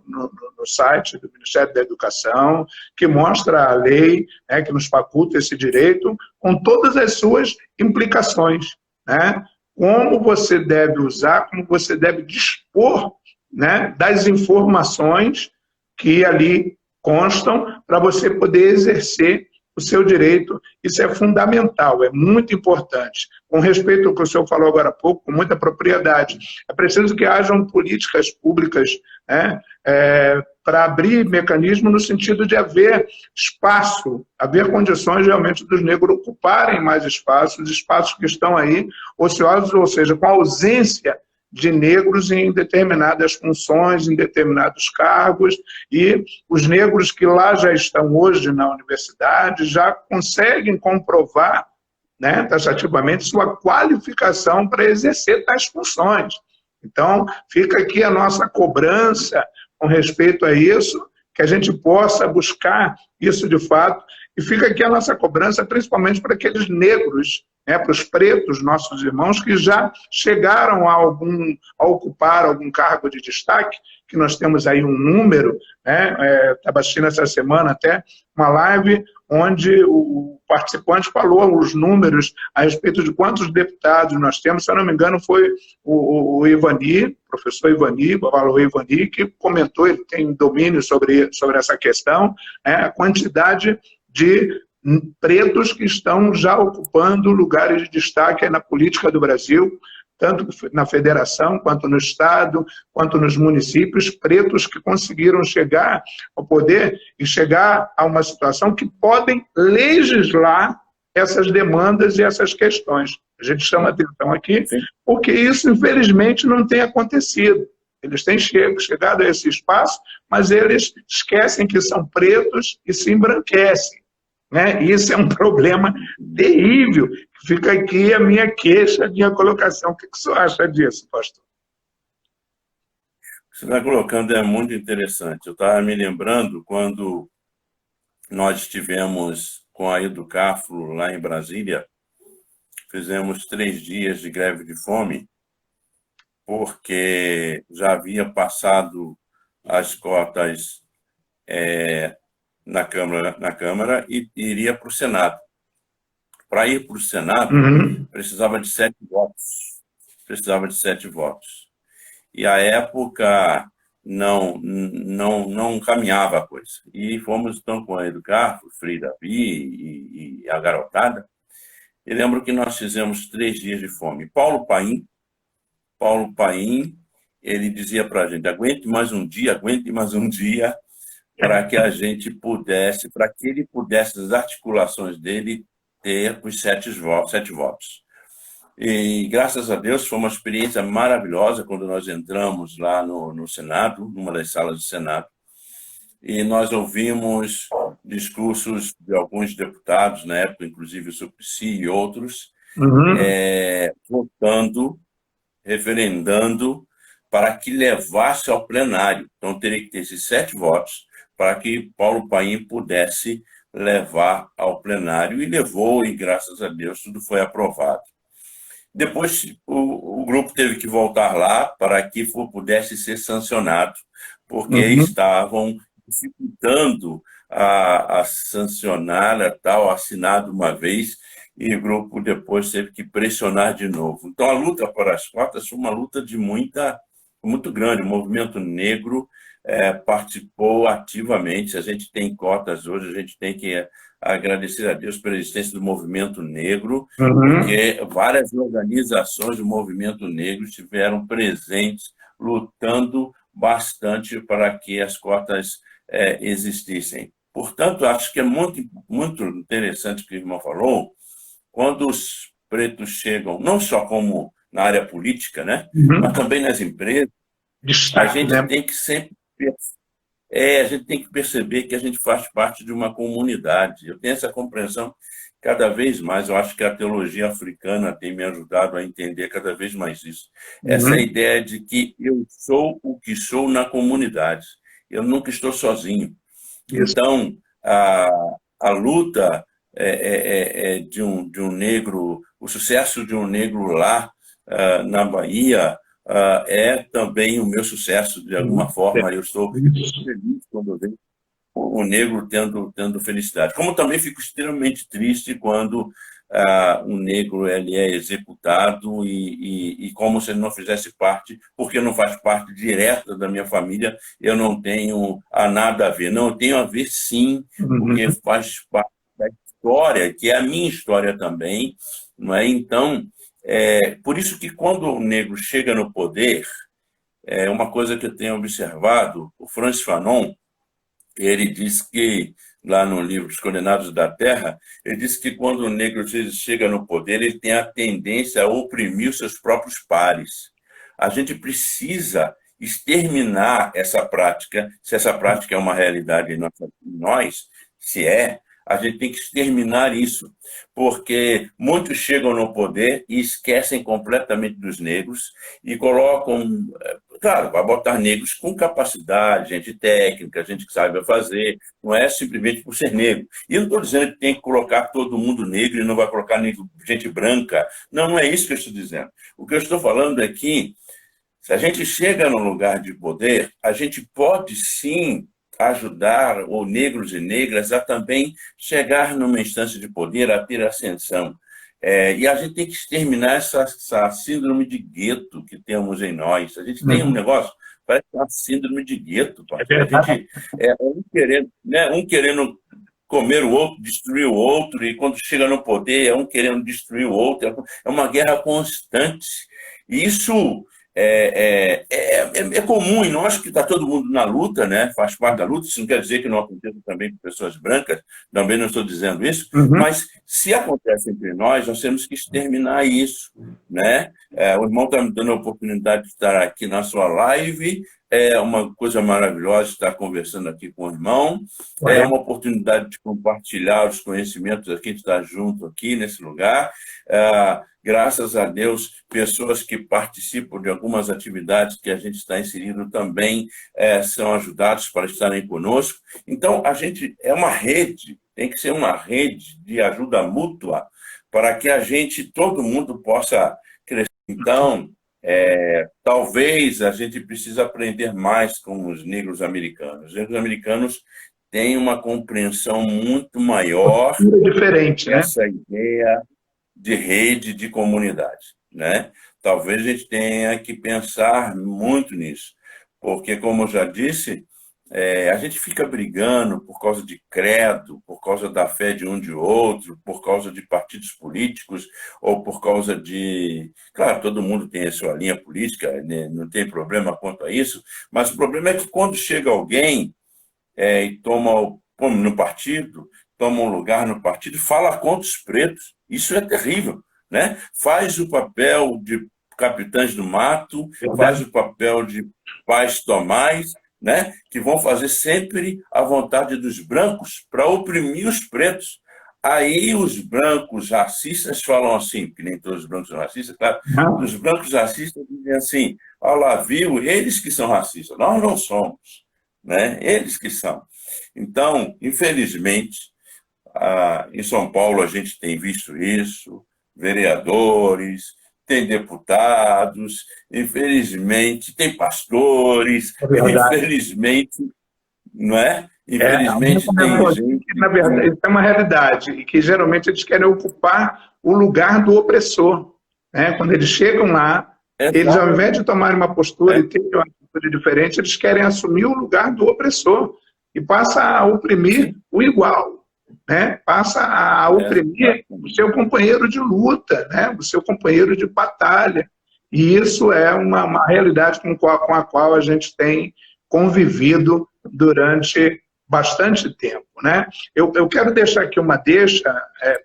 Speaker 1: site do Ministério da Educação, que mostra a lei, né, que nos faculta esse direito, com todas as suas implicações, né? Como você deve usar, como você deve dispor, né, das informações que ali constam para você poder exercer o seu direito. Isso é fundamental, é muito importante. Com respeito ao que o senhor falou agora há pouco, com muita propriedade, é preciso que hajam políticas públicas, né, para abrir mecanismo no sentido de haver espaço, haver condições realmente dos negros ocuparem mais espaços, espaços que estão aí ociosos, ou seja, com ausência de negros em determinadas funções, em determinados cargos, e os negros que lá já estão hoje na universidade já conseguem comprovar, né, taxativamente, sua qualificação para exercer tais funções. Então, fica aqui a nossa cobrança com respeito a isso, que a gente possa buscar isso de fato, e fica aqui a nossa cobrança, principalmente para aqueles negros, né, para os pretos, nossos irmãos, que já chegaram a ocupar algum cargo de destaque, que nós temos aí um número, né, estava assistindo essa semana até uma live onde o participante falou os números a respeito de quantos deputados nós temos, se eu não me engano foi o Ivani, professor Ivani, Babalô Ivani, que comentou, ele tem domínio sobre essa questão, né, a quantidade de pretos que estão já ocupando lugares de destaque na política do Brasil, tanto na federação, quanto no estado, quanto nos municípios, pretos que conseguiram chegar ao poder e chegar a uma situação que podem legislar essas demandas e essas questões. A gente chama atenção aqui, porque isso, infelizmente, não tem acontecido. Eles têm chegado a esse espaço, mas eles esquecem que são pretos e se embranquecem, né? Isso é um problema terrível. Fica aqui a minha queixa, a minha colocação. O que o senhor acha disso, pastor?
Speaker 2: O que você está colocando é muito interessante. Eu estava me lembrando quando nós estivemos com a Educafro lá em Brasília, fizemos 3 dias de greve de fome, porque já havia passado as cotas na Câmara e iria para o Senado. Para ir para o Senado, precisava de 7 votos. Precisava de 7 votos. E, à época, não caminhava a coisa. E fomos, então, com a Educafro, Frei Davi e a garotada. E lembro que nós fizemos 3 dias de fome. Paulo Paim, ele dizia para a gente, aguente mais um dia, para que a gente pudesse, para que ele pudesse, as articulações dele, ter os 7 votos. E, graças a Deus, foi uma experiência maravilhosa quando nós entramos lá no Senado, numa das salas do Senado, e nós ouvimos discursos de alguns deputados, na época, inclusive o Suplicy e outros, votando, referendando, para que levasse ao plenário. Então, teria que ter esses 7 votos para que Paulo Paim pudesse levar ao plenário, e levou, e graças a Deus tudo foi aprovado. Depois, o grupo teve que voltar lá para que pudesse ser sancionado, porque estavam dificultando a sancionar, assinado uma vez, e o grupo depois teve que pressionar de novo. Então, a luta para as cotas foi uma luta muito grande. O movimento negro participou ativamente. A gente tem cotas hoje, a gente tem que agradecer a Deus pela existência do movimento negro, porque várias organizações do movimento negro estiveram presentes, lutando bastante para que as cotas existissem. Portanto, acho que é muito interessante o que o irmão falou, quando os pretos chegam, não só como na área política, né, mas também nas empresas, a gente tem que sempre a gente tem que perceber que a gente faz parte de uma comunidade. Eu tenho essa compreensão cada vez mais. Eu acho que a teologia africana tem me ajudado a entender cada vez mais isso. Essa ideia de que eu sou o que sou na comunidade. Eu nunca estou sozinho. Então, a luta de um negro, o sucesso de um negro lá na Bahia, é também o meu sucesso, de alguma forma. Eu estou feliz quando eu vejo o negro tendo felicidade. Como também fico extremamente triste quando um negro ele é executado e como se ele não fizesse parte, porque não faz parte direta da minha família, eu não tenho nada a ver. Não, eu tenho a ver sim, porque faz parte da história, que é a minha história também, não é? Então, por isso que quando o negro chega no poder, uma coisa que eu tenho observado, o Frantz Fanon, ele diz que, lá no livro Os Condenados da Terra, ele diz que quando o negro chega no poder, ele tem a tendência a oprimir os seus próprios pares. A gente precisa exterminar essa prática, se essa prática é uma realidade em nós, se a gente tem que exterminar isso, porque muitos chegam no poder e esquecem completamente dos negros e colocam, claro, vai botar negros com capacidade, gente técnica, gente que sabe fazer, não é simplesmente por ser negro. E eu não estou dizendo que tem que colocar todo mundo negro e não vai colocar gente branca. Não, não é isso que eu estou dizendo. O que eu estou falando é que, se a gente chega num lugar de poder, a gente pode sim ajudar os negros e negras a também chegar numa instância de poder, a ter ascensão. E a gente tem que exterminar essa síndrome de gueto que temos em nós. A gente tem um negócio, parece uma síndrome de gueto. A gente um querendo comer o outro, destruir o outro, e quando chega no poder, um querendo destruir o outro. É uma guerra constante. E isso é comum, e nós que está todo mundo na luta, né? Faz parte da luta. Isso não quer dizer que não aconteça também com pessoas brancas, também não estou dizendo isso, mas se acontece entre nós temos que exterminar isso, né? O irmão está me dando a oportunidade de estar aqui na sua live, é uma coisa maravilhosa estar conversando aqui com o irmão, é uma oportunidade de compartilhar os conhecimentos aqui, de estar junto aqui nesse lugar. Graças a Deus, pessoas que participam de algumas atividades que a gente está inserido também são ajudados para estarem conosco. Então, a gente é uma rede, tem que ser uma rede de ajuda mútua para que todo mundo possa crescer. Então, talvez a gente precise aprender mais com os negros americanos. Os negros americanos têm uma compreensão muito maior dessa ideia de rede, de comunidade, né? Talvez a gente tenha que pensar muito nisso, porque, como eu já disse, a gente fica brigando por causa de credo, por causa da fé de um de outro, por causa de partidos políticos, ou por causa de... Claro, todo mundo tem a sua linha política, né? Não tem problema quanto a isso, mas o problema é que quando chega alguém e toma no partido, toma um lugar no partido, fala contra os pretos. Isso é terrível, né? Faz o papel de capitães do mato, faz o papel de pais Tomás, né? Que vão fazer sempre a vontade dos brancos para oprimir os pretos. Aí os brancos racistas falam assim, porque nem todos os brancos são racistas, claro, os brancos racistas dizem assim: Olavo, eles que são racistas, nós não somos, né? Eles que são. Então, infelizmente, em São Paulo a gente tem visto isso, vereadores, tem deputados, infelizmente, tem pastores, infelizmente, não é? Infelizmente tem gente...
Speaker 1: Na verdade, isso é uma realidade, e que geralmente eles querem ocupar o lugar do opressor. Né? Quando eles chegam lá, eles, ao invés de tomarem uma postura e terem uma postura diferente, eles querem assumir o lugar do opressor e passa a oprimir o igual. Né? Passa a oprimir o seu companheiro de luta, né? O seu companheiro de batalha. E isso é uma realidade com a qual a gente tem convivido durante bastante tempo. Né? Eu quero deixar aqui uma deixa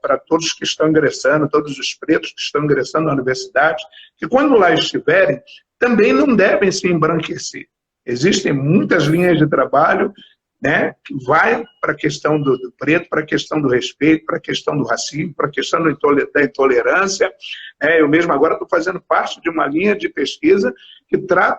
Speaker 1: para todos que estão ingressando, todos os pretos que estão ingressando na universidade, que quando lá estiverem, também não devem se embranquecer. Existem muitas linhas de trabalho, né, que vai para a questão do preto, para a questão do respeito, para a questão do racismo, para a questão da intolerância. Eu mesmo agora estou fazendo parte de uma linha de pesquisa que está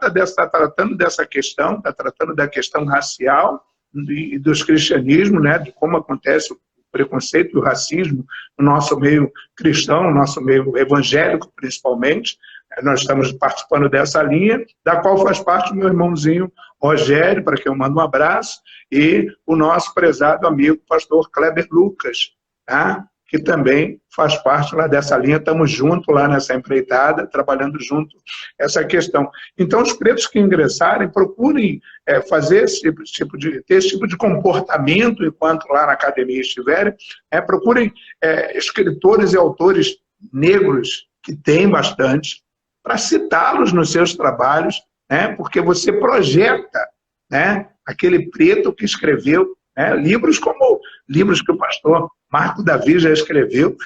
Speaker 1: tratando dessa questão, está tratando da questão racial e dos cristianismos, né, de como acontece o preconceito e o racismo no nosso meio cristão, no nosso meio evangélico, principalmente. Nós estamos participando dessa linha, da qual faz parte o meu irmãozinho Rogério, para quem eu mando um abraço, e o nosso prezado amigo pastor Kleber Lucas, tá? Que também faz parte lá dessa linha. Estamos juntos lá nessa empreitada, trabalhando junto essa questão. Então, os pretos que ingressarem, procurem fazer ter esse tipo de comportamento enquanto lá na academia estiverem. Procurem escritores e autores negros, que tem bastante, para citá-los nos seus trabalhos, né? Porque você projeta, né, aquele preto que escreveu, né, livros como livros que o pastor Marco Davi já escreveu,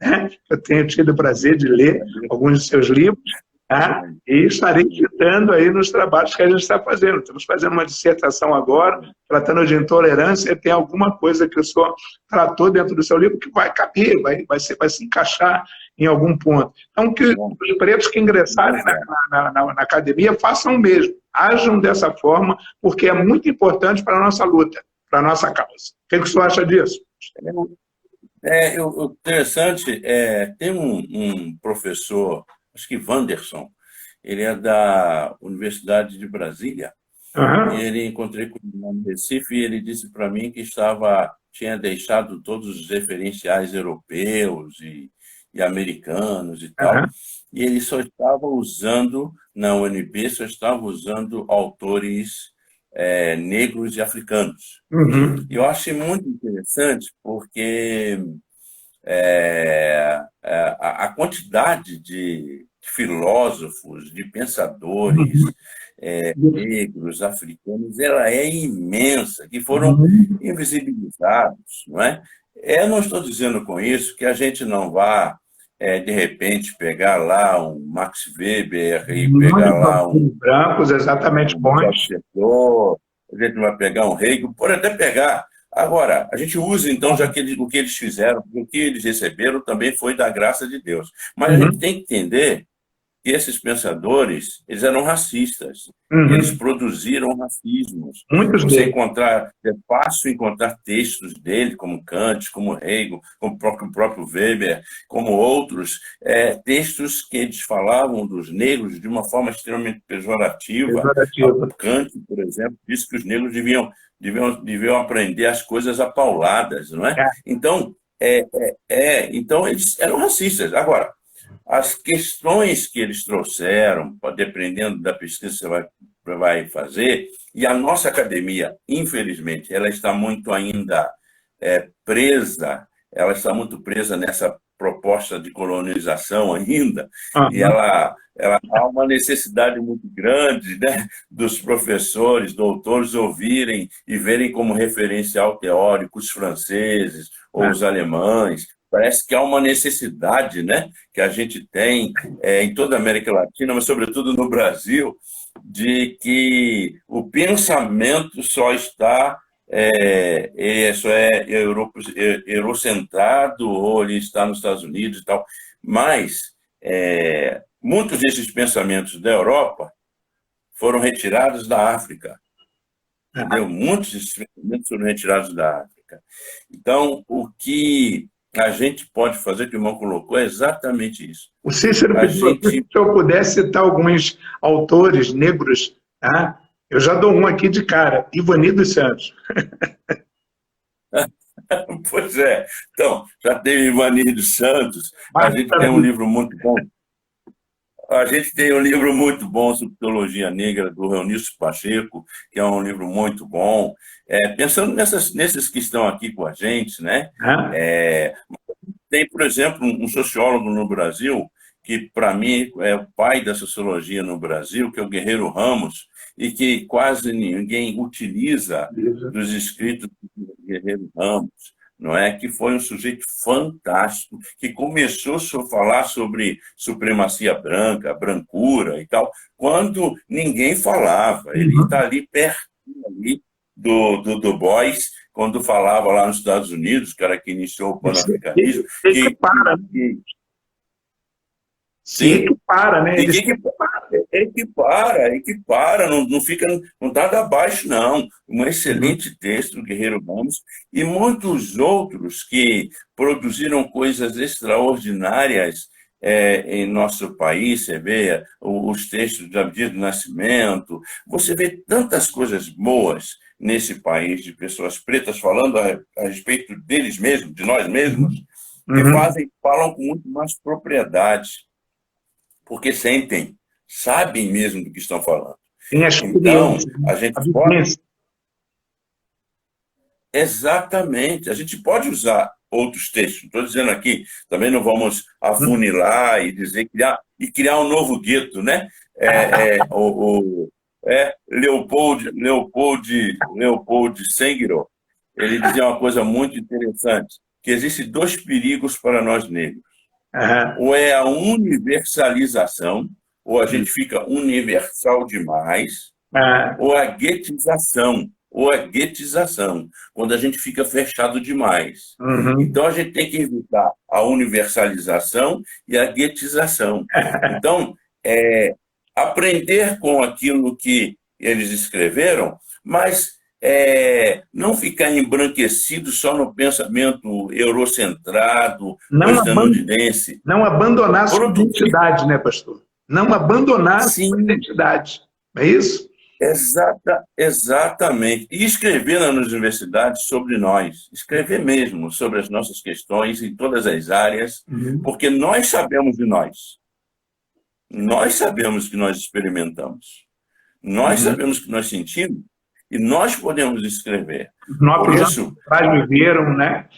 Speaker 1: né? Eu tenho tido o prazer de ler alguns de seus livros, tá? E estarei citando aí nos trabalhos que a gente está fazendo. Estamos fazendo uma dissertação agora, tratando de intolerância, e tem alguma coisa que o senhor tratou dentro do seu livro que vai caber, vai se encaixar em algum ponto. Então, que os pretos que ingressarem na academia façam o mesmo, ajam dessa forma, porque é muito importante para a nossa luta, para a nossa causa. O que o senhor acha disso?
Speaker 2: O interessante tem um professor, acho que Wanderson, ele é da Universidade de Brasília, e ele encontrei com ele no Recife, e ele disse para mim que tinha deixado todos os referenciais europeus e americanos e tal, e ele só estava usando, na UNB, só estava usando autores negros e africanos. E eu achei muito interessante, porque a quantidade de filósofos, de pensadores negros, africanos, ela é imensa, que foram invisibilizados, não é? Eu não estou dizendo com isso que a gente não vá, de repente, pegar lá um Max Weber e pegar lá um...
Speaker 1: brancos, exatamente, bons.
Speaker 2: A gente vai pegar um Hegel, pode até pegar. Agora, a gente usa, então, já o que eles fizeram, o que eles receberam também foi da graça de Deus. Mas a gente tem que entender que esses pensadores, eles eram racistas. Eles produziram racismos. É fácil encontrar textos dele, como Kant, como Hegel, como o próprio Weber, como outros, textos que eles falavam dos negros de uma forma extremamente pejorativa. Kant, por exemplo, disse que os negros deviam aprender as coisas apauladas, não é? Então, então eles eram racistas. Agora, as questões que eles trouxeram, dependendo da pesquisa que você vai fazer, e a nossa academia, infelizmente, ela está muito ainda ela está muito presa nessa proposta de colonização ainda, e ela há uma necessidade muito grande, né, dos professores, doutores ouvirem e verem como referencial teórico os franceses ou os alemães. Parece que há uma necessidade, né, que a gente tem em toda a América Latina, mas sobretudo no Brasil, de que o pensamento só é eurocentrado ou ele está nos Estados Unidos e tal. Mas muitos desses pensamentos da Europa foram retirados da África. Entendeu? Muitos desses pensamentos foram retirados da África. Então, o que a gente pode fazer, que o irmão colocou, é exatamente isso.
Speaker 1: O Cícero pediu se eu pudesse citar alguns autores negros, tá? Eu já dou um aqui de cara, Ivani dos Santos.
Speaker 2: Pois é. Então, já teve Ivani dos Santos, a gente tem um livro muito bom. A gente tem um livro muito bom sobre teologia negra, do Reunício Pacheco, que é um livro muito bom. Pensando nesses que estão aqui com a gente, né? Tem, por exemplo, um sociólogo no Brasil, que para mim é o pai da sociologia no Brasil, que é o Guerreiro Ramos, e que quase ninguém utiliza dos escritos do Guerreiro Ramos, não é? Que foi um sujeito fantástico, que começou a falar sobre supremacia branca, brancura e tal, quando ninguém falava. Ele está ali pertinho ali do Bois, quando falava lá nos Estados Unidos, cara que iniciou o panafricanismo.
Speaker 1: Equipara, né?
Speaker 2: Equipara, não fica, não está abaixo, não. Um excelente texto do Guerreiro Ramos e muitos outros que produziram coisas extraordinárias em nosso país. Você vê os textos de Abdias do Nascimento, você vê tantas coisas boas nesse país, de pessoas pretas falando a respeito deles mesmos, de nós mesmos, que falam com muito mais propriedade, porque sentem, sabem mesmo do que estão falando. Então, a gente pode... Exatamente. A gente pode usar outros textos. Estou dizendo aqui, também não vamos afunilar e dizer criar um novo gueto, né? Leopold Senghor, ele dizia uma coisa muito interessante, que existem dois perigos para nós negros. Ou é a universalização, ou a gente fica universal demais, ou a guetização, quando a gente fica fechado demais. Então, a gente tem que evitar a universalização e a guetização. Então, aprender com aquilo que eles escreveram, mas não ficar embranquecido só no pensamento eurocentrado, estadunidense.
Speaker 1: Não abandonar a sua identidade, né, pastor? Não abandonar a sua identidade. É isso?
Speaker 2: Exatamente. E escrever nas universidades sobre nós, escrever mesmo sobre as nossas questões em todas as áreas, porque nós sabemos de nós. Nós sabemos que nós experimentamos. Nós sabemos que nós sentimos e nós podemos escrever.
Speaker 1: Nossos ancestrais viveram, né?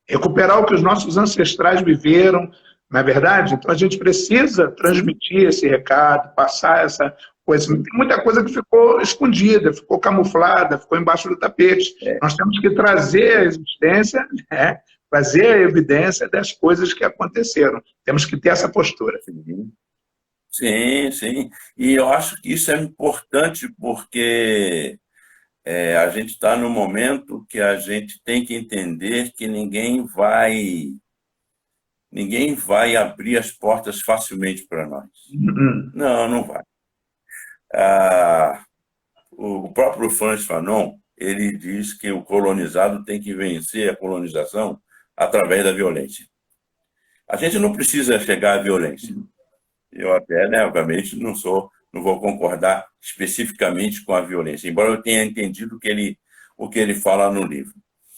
Speaker 1: Recuperar o que os nossos ancestrais viveram, não é verdade? Então a gente precisa transmitir esse recado, passar essa coisa. Tem muita coisa que ficou escondida, ficou camuflada, ficou embaixo do tapete. Nós temos que trazer a existência, né? Trazer a evidência das coisas que aconteceram. Temos que ter essa postura.
Speaker 2: Sim. E eu acho que isso é importante porque a gente está no momento que a gente tem que entender que ninguém vai abrir as portas facilmente para nós. Não vai. O próprio Frantz Fanon, ele diz que o colonizado tem que vencer a colonização através da violência. A gente não precisa chegar à violência. Eu até, né, obviamente, não vou concordar especificamente com a violência, embora eu tenha entendido o que ele fala no livro.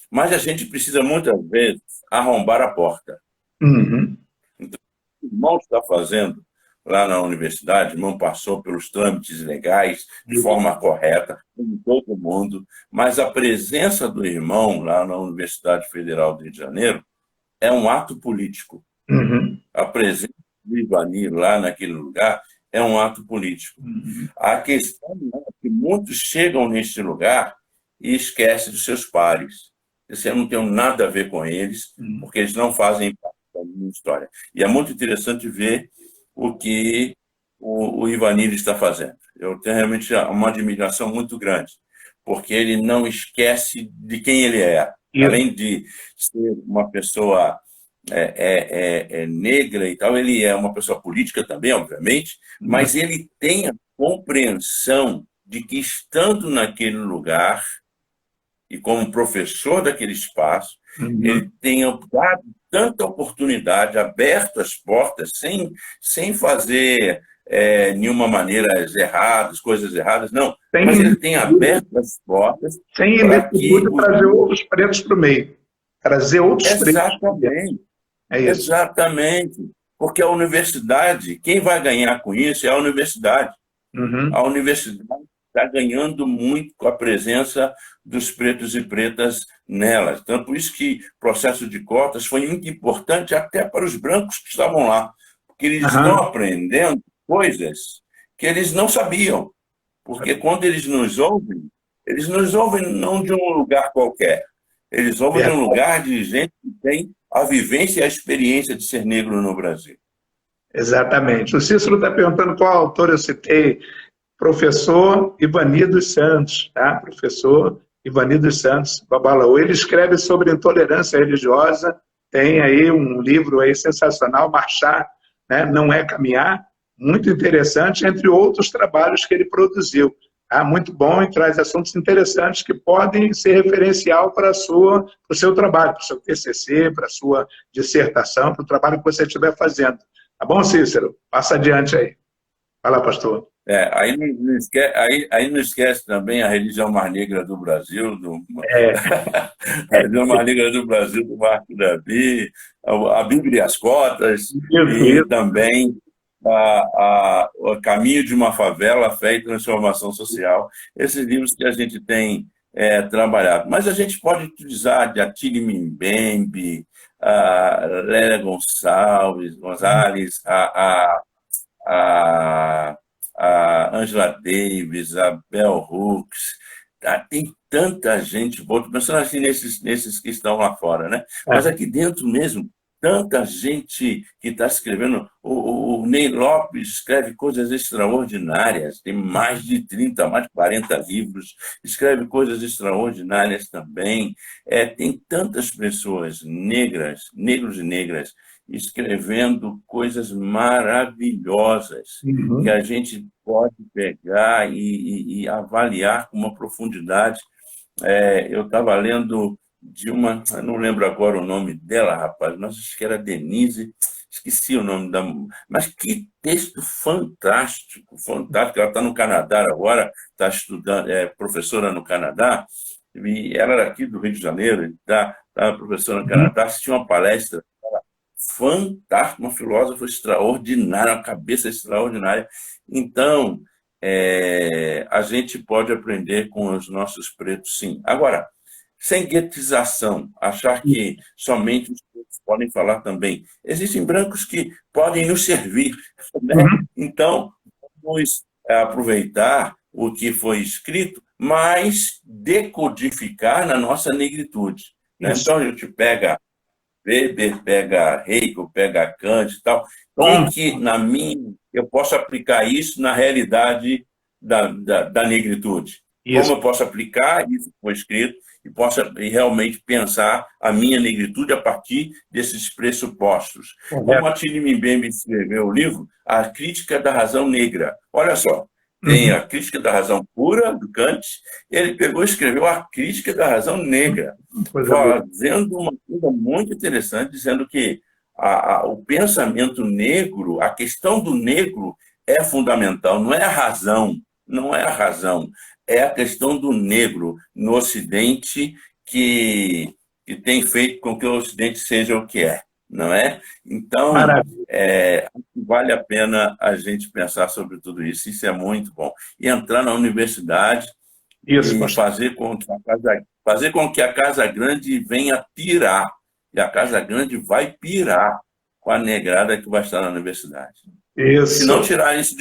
Speaker 2: Mas a gente precisa, muitas vezes, arrombar a porta. Então, o irmão está fazendo lá na universidade, o irmão passou pelos trâmites legais de forma correta, como todo mundo, mas a presença do irmão lá na Universidade Federal do Rio de Janeiro é um ato político. A presença do Ivani lá naquele lugar é um ato político. A questão é que muitos chegam neste lugar e esquecem dos seus pares. Eu não tenho nada a ver com eles, porque eles não fazem parte da minha história. E é muito interessante ver o que o Ivani está fazendo. Eu tenho realmente uma admiração muito grande, porque ele não esquece de quem ele é. Além de ser uma pessoa negra e tal, ele é uma pessoa política também, obviamente, mas ele tem a compreensão de que, estando naquele lugar, e como professor daquele espaço, ele tenha dado tanta oportunidade, aberto as portas, sem fazer nenhuma maneira coisas erradas, não. Mas ele tem aberto as portas
Speaker 1: sem
Speaker 2: para que...
Speaker 1: trazer outros pretos para o meio. Trazer outros pretos para o meio.
Speaker 2: É isso. Exatamente. Porque a universidade, quem vai ganhar com isso é a universidade. A universidade está ganhando muito com a presença dos pretos e pretas nelas. Então, por isso que o processo de cotas foi muito importante até para os brancos que estavam lá, porque eles estão aprendendo coisas que eles não sabiam. Porque quando eles nos ouvem não de um lugar qualquer, eles ouvem de um lugar de gente que tem a vivência e a experiência de ser negro no Brasil.
Speaker 1: Exatamente. O Cícero está perguntando qual autor eu citei. Professor Ivani dos Santos, tá? Professor Ivani dos Santos, Babalaú. Ele escreve sobre intolerância religiosa, tem aí um livro aí sensacional, Marchar, né? Não é Caminhar, muito interessante, entre outros trabalhos que ele produziu. Tá? Muito bom, e traz assuntos interessantes que podem ser referencial para o seu trabalho, para o seu TCC, para a sua dissertação, para o trabalho que você estiver fazendo. Tá bom, Cícero? Passa adiante aí. Vai lá, pastor.
Speaker 2: Aí não esquece também a religião mais negra do Brasil, a religião mais negra do Brasil, do Marco Davi, a Bíblia e as Cotas, e também o Caminho de uma Favela, Fé e Transformação Social. Esses livros que a gente tem trabalhado. Mas a gente pode utilizar de Attili Mbembe, a Lélia Gonçalves, a Angela Davis, a Bell Hooks, tem tanta gente boa, pensando assim nesses que estão lá fora, né? Mas aqui dentro mesmo, tanta gente que está escrevendo. O Ney Lopes escreve coisas extraordinárias, tem mais de 30, mais de 40 livros, escreve coisas extraordinárias também. Tem tantas pessoas negros e negras, escrevendo coisas maravilhosas que a gente pode pegar e avaliar com uma profundidade. Eu estava lendo de uma, eu não lembro agora o nome dela, rapaz, mas acho que era Denise, esqueci o nome da... Mas que texto fantástico, fantástico. Ela está no Canadá agora, está estudando, é professora no Canadá, e ela era aqui do Rio de Janeiro, está professora no Canadá, assistiu uma palestra fantástica, uma filósofa extraordinária, uma cabeça extraordinária. Então, a gente pode aprender com os nossos pretos, sim. Agora, sem guetização, achar que somente os pretos podem falar também. Existem brancos que podem nos servir, né? Então, vamos aproveitar o que foi escrito, mas decodificar na nossa negritude, né? Então, a gente pega Weber, pega Hegel, pega Kant e tal, e que, eu posso aplicar isso na realidade da negritude. Isso. Como eu posso aplicar isso que foi escrito e posso realmente pensar a minha negritude a partir desses pressupostos. Como a Attili Mbembe escreveu o livro A Crítica da Razão Negra. Olha só, tem a Crítica da Razão Pura, do Kant, ele pegou e escreveu A Crítica da Razão Negra, fazendo uma coisa muito interessante, dizendo que o pensamento negro, a questão do negro é fundamental, não é a razão, é a questão do negro no Ocidente que tem feito com que o Ocidente seja o que é, não é? Então, vale a pena a gente pensar sobre tudo isso, isso é muito bom. E entrar na universidade e fazer com que a Casa Grande venha pirar, e a Casa Grande vai pirar com a negrada que vai estar na universidade.
Speaker 1: Isso.
Speaker 2: Se não tirarem isso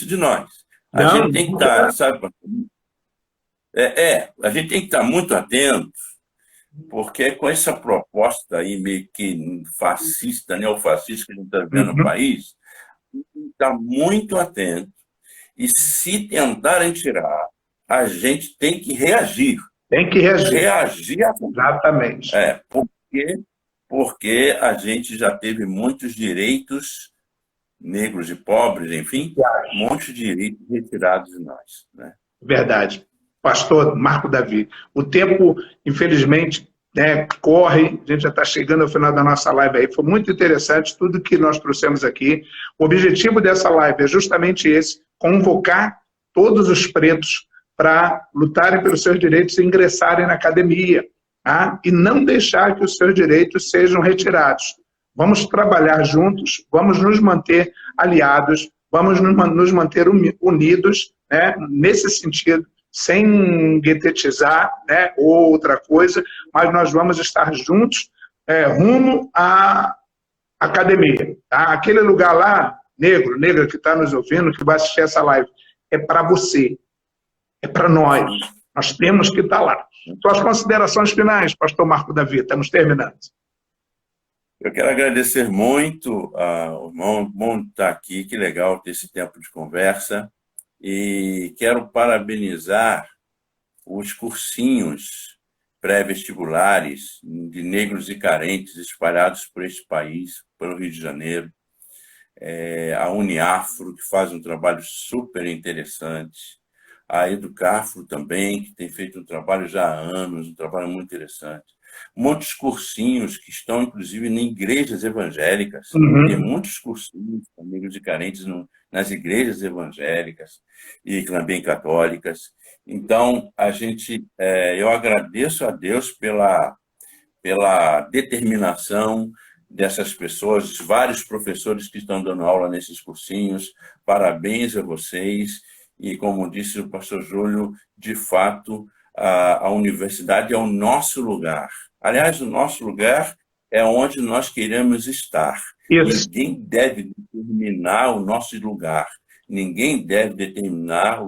Speaker 2: de nós. A gente tem que estar, sabe? A gente tem que estar muito atento, porque com essa proposta aí meio que fascista, neofascista que a gente está vendo no país, a gente tem que estar muito atento. E se tentarem tirar, a gente tem que reagir.
Speaker 1: Tem que reagir.
Speaker 2: Reagir.
Speaker 1: Exatamente.
Speaker 2: quê? Porque a gente já teve muitos direitos, negros e pobres, enfim, muitos direitos retirados de nós, né?
Speaker 1: Verdade. Pastor Marco Davi, o tempo, infelizmente, né, corre, a gente já está chegando ao final da nossa live aí, foi muito interessante tudo que nós trouxemos aqui. O objetivo dessa live é justamente esse, convocar todos os pretos para lutarem pelos seus direitos e ingressarem na academia, tá? E não deixar que os seus direitos sejam retirados. Vamos trabalhar juntos, vamos nos manter aliados, vamos nos manter unidos, né, nesse sentido, sem guetetizar, né, ou outra coisa, mas nós vamos estar juntos rumo à academia. Tá? Aquele lugar lá, negro, negra que está nos ouvindo, que vai assistir essa live, é para você, é para nós. Nós temos que estar lá. Suas considerações finais, pastor Marco Davi, estamos terminando.
Speaker 2: Eu quero agradecer muito ao irmão, bom estar aqui, que legal ter esse tempo de conversa. E quero parabenizar os cursinhos pré-vestibulares de negros e carentes espalhados por este país, pelo Rio de Janeiro. A Uniafro, que faz um trabalho super interessante. A Educafro também, que tem feito um trabalho já há anos, um trabalho muito interessante. Muitos cursinhos que estão, inclusive, em igrejas evangélicas. Tem muitos cursinhos para negros e carentes nas igrejas evangélicas e também católicas. Então, eu agradeço a Deus pela determinação dessas pessoas, vários professores que estão dando aula nesses cursinhos. Parabéns a vocês. E, como disse o pastor Júlio, de fato, a universidade é o nosso lugar. Aliás, o nosso lugar é onde nós queremos estar.
Speaker 1: Isso.
Speaker 2: Ninguém deve determinar o nosso lugar. Ninguém deve determinar